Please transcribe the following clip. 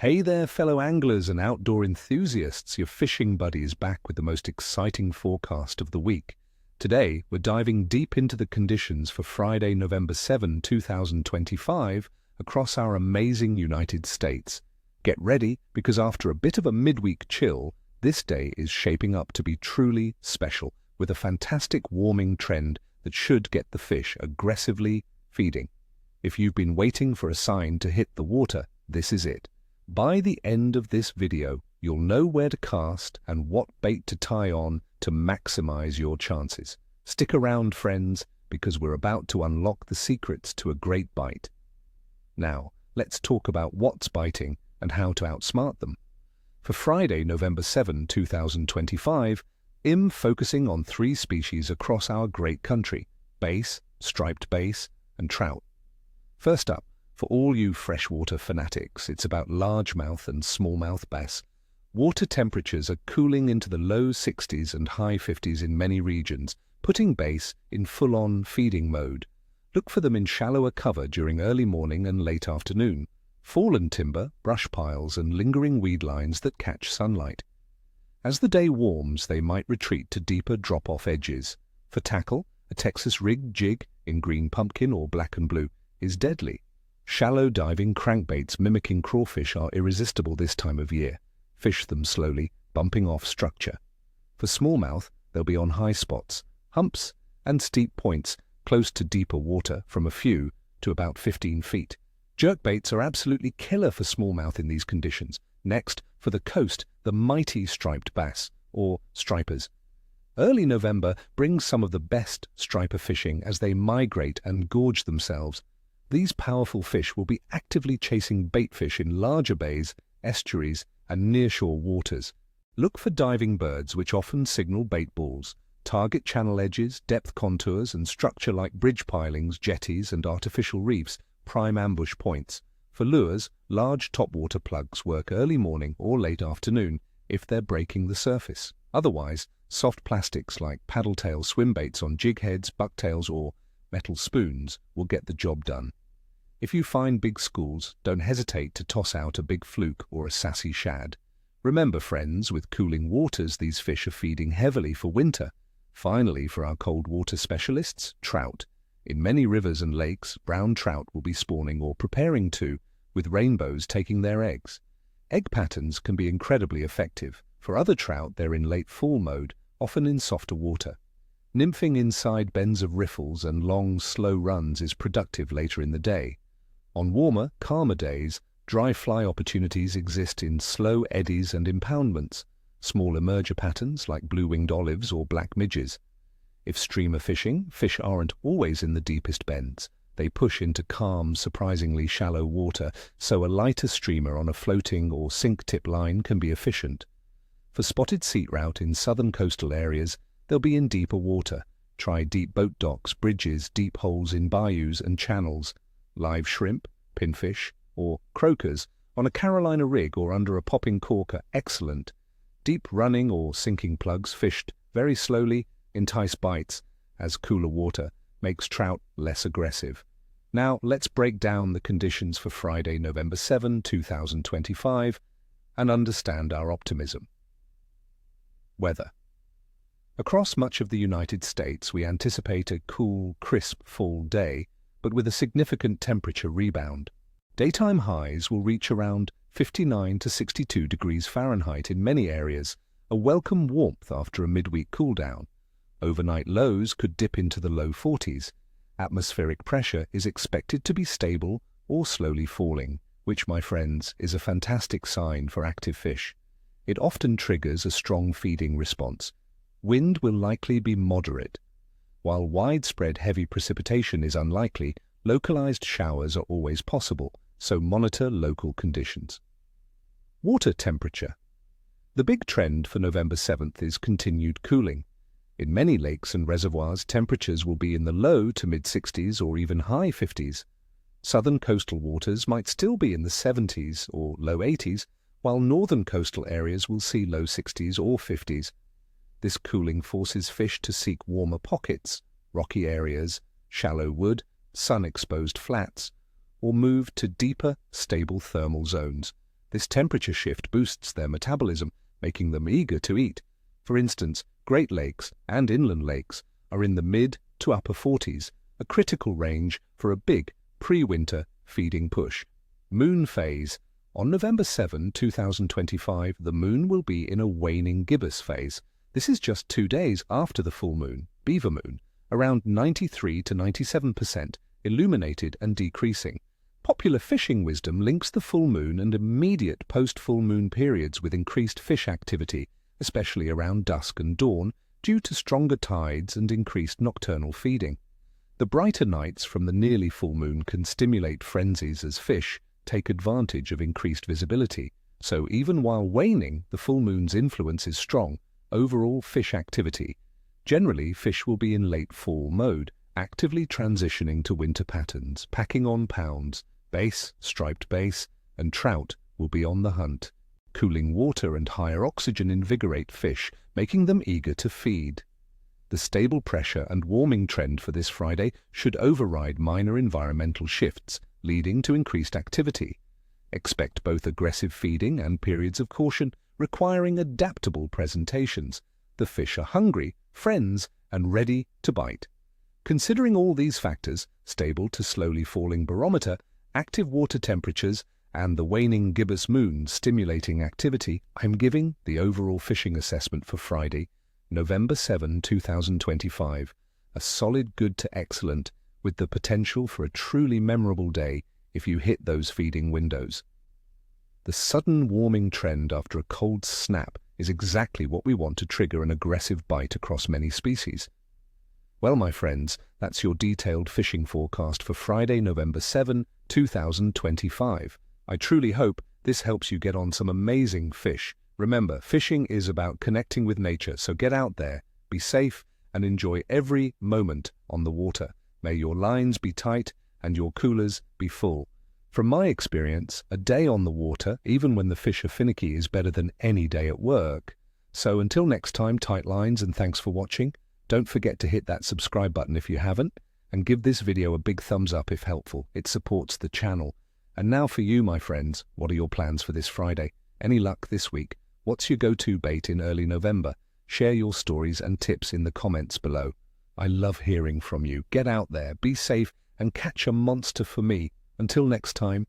Hey there, fellow anglers and outdoor enthusiasts, your fishing buddy is back with the most exciting forecast of the week. Today, we're diving deep into the conditions for Friday, November 7, 2025, across our amazing United States. Get ready, because after a bit of a midweek chill, this day is shaping up to be truly special, with a fantastic warming trend that should get the fish aggressively feeding. If you've been waiting for a sign to hit the water, this is it. By the end of this video, you'll know where to cast and what bait to tie on to maximize your chances. Stick around, friends, because we're about to unlock the secrets to a great bite. Now, let's talk about what's biting and how to outsmart them. For Friday, November 7, 2025, I'm focusing on 3 species across our great country: bass, striped bass, and trout. First up, for all you freshwater fanatics, it's about largemouth and smallmouth bass. Water temperatures are cooling into the low 60s and high 50s in many regions, putting bass in full-on feeding mode. Look for them in shallower cover during early morning and late afternoon. Fallen timber, brush piles, and lingering weed lines that catch sunlight. As the day warms, they might retreat to deeper drop-off edges. For tackle, a Texas rig jig in green pumpkin or black and blue is deadly. Shallow diving crankbaits mimicking crawfish are irresistible this time of year. Fish them slowly, bumping off structure. For smallmouth, they'll be on high spots, humps, and steep points close to deeper water from a few to about 15 feet. Jerkbaits are absolutely killer for smallmouth in these conditions. Next, for the coast, the mighty striped bass, or stripers. Early November brings some of the best striper fishing as they migrate and gorge themselves. These powerful fish will be actively chasing baitfish in larger bays, estuaries, and nearshore waters. Look for diving birds, which often signal bait balls. Target channel edges, depth contours, and structure like bridge pilings, jetties, and artificial reefs, prime ambush points. For lures, large topwater plugs work early morning or late afternoon if they're breaking the surface. Otherwise, soft plastics like paddle-tail swim baits on jig heads, bucktails, or metal spoons will get the job done. If you find big schools, don't hesitate to toss out a big fluke or a sassy shad. Remember, friends, with cooling waters, these fish are feeding heavily for winter. Finally, for our cold water specialists, trout. In many rivers and lakes, brown trout will be spawning or preparing to, with rainbows taking their eggs. Egg patterns can be incredibly effective. For other trout, they're in late fall mode, often in softer water. Nymphing inside bends of riffles and long, slow runs is productive later in the day. On warmer, calmer days, dry fly opportunities exist in slow eddies and impoundments, small emerger patterns like blue-winged olives or black midges. If streamer fishing, fish aren't always in the deepest bends. They push into calm, surprisingly shallow water, so a lighter streamer on a floating or sink-tip line can be efficient. For spotted seat route in southern coastal areas, they'll be in deeper water. Try deep boat docks, bridges, deep holes in bayous and channels. Live shrimp, pinfish, or croakers on a Carolina rig or under a popping cork are excellent. Deep running or sinking plugs fished very slowly entice bites, as cooler water makes trout less aggressive. Now let's break down the conditions for Friday, November 7, 2025, and understand our optimism. Weather. Across much of the United States, we anticipate a cool, crisp fall day, but with a significant temperature rebound. Daytime highs will reach around 59 to 62 degrees Fahrenheit in many areas, a welcome warmth after a midweek cooldown. Overnight lows could dip into the low 40s. Atmospheric pressure is expected to be stable or slowly falling, which, my friends, is a fantastic sign for active fish. It often triggers a strong feeding response. Wind will likely be moderate. While widespread heavy precipitation is unlikely, localized showers are always possible, so monitor local conditions. Water temperature. The big trend for November 7th is continued cooling. In many lakes and reservoirs, temperatures will be in the low to mid-60s or even high 50s. Southern coastal waters might still be in the 70s or low 80s, while northern coastal areas will see low 60s or 50s. This cooling forces fish to seek warmer pockets, rocky areas, shallow wood, sun-exposed flats, or move to deeper, stable thermal zones. This temperature shift boosts their metabolism, making them eager to eat. For instance, Great Lakes and inland lakes are in the mid to upper 40s, a critical range for a big pre-winter feeding push. Moon phase. On November 7, 2025, the moon will be in a waning gibbous phase. This is just 2 days after the full moon, beaver moon, around 93 to 97%, illuminated and decreasing. Popular fishing wisdom links the full moon and immediate post-full moon periods with increased fish activity, especially around dusk and dawn, due to stronger tides and increased nocturnal feeding. The brighter nights from the nearly full moon can stimulate frenzies as fish take advantage of increased visibility. So even while waning, the full moon's influence is strong. Overall fish activity. Generally, fish will be in late fall mode, actively transitioning to winter patterns, packing on pounds. Bass, striped bass, and trout will be on the hunt. Cooling water and higher oxygen invigorate fish, making them eager to feed. The stable pressure and warming trend for this Friday should override minor environmental shifts, leading to increased activity. Expect both aggressive feeding and periods of caution, requiring adaptable presentations. The fish are hungry, friends, and ready to bite. Considering all these factors, stable to slowly falling barometer, active water temperatures, and the waning gibbous moon stimulating activity, I'm giving the overall fishing assessment for Friday, November 7, 2025, a solid good to excellent, with the potential for a truly memorable day if you hit those feeding windows. The sudden warming trend after a cold snap is exactly what we want to trigger an aggressive bite across many species. Well, my friends, that's your detailed fishing forecast for Friday, November 7, 2025. I truly hope this helps you get on some amazing fish. Remember, fishing is about connecting with nature, so get out there, be safe, and enjoy every moment on the water. May your lines be tight and your coolers be full. From my experience, a day on the water, even when the fish are finicky, is better than any day at work. So until next time, tight lines, and thanks for watching. Don't forget to hit that subscribe button if you haven't, and give this video a big thumbs up if helpful. It supports the channel. And now for you, my friends, what are your plans for this Friday? Any luck this week? What's your go-to bait in early November? Share your stories and tips in the comments below. I love hearing from you. Get out there, be safe, and catch a monster for me. Until next time,